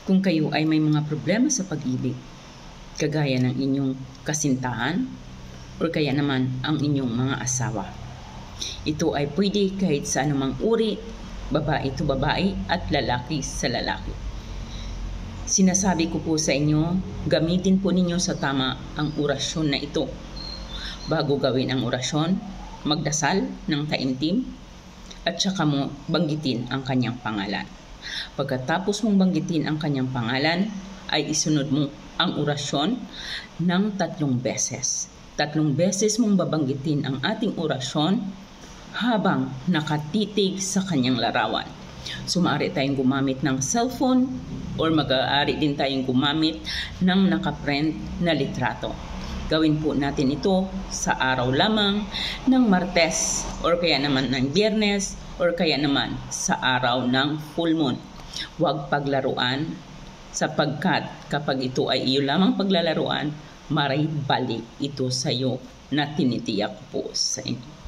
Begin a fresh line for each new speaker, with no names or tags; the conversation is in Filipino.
Kung kayo ay may mga problema sa pag-ibig, kagaya ng inyong kasintahan o kaya naman ang inyong mga asawa, ito ay pwede kahit sa anumang uri, babae to babae at lalaki sa lalaki. Sinasabi ko po sa inyo, gamitin po ninyo sa tama ang orasyon na ito. Bago gawin ang orasyon, magdasal ng taimtim at saka mo banggitin ang kanyang pangalan. Pagkatapos mong banggitin ang kanyang pangalan, ay isunod mo ang orasyon ng 3 beses. 3 beses mong babanggitin ang ating orasyon habang nakatitig sa kanyang larawan. So maaari tayong gumamit ng cellphone or mag-aari din tayong gumamit ng nakaprint na litrato. Gawin po natin ito sa araw lamang ng Martes or kaya naman ng Biyernes or kaya naman sa araw ng full moon. Huwag paglaruan sapagkat kapag ito ay iyo lamang paglalaruan, maray balik ito sa iyo na tinitiyak po sa inyo.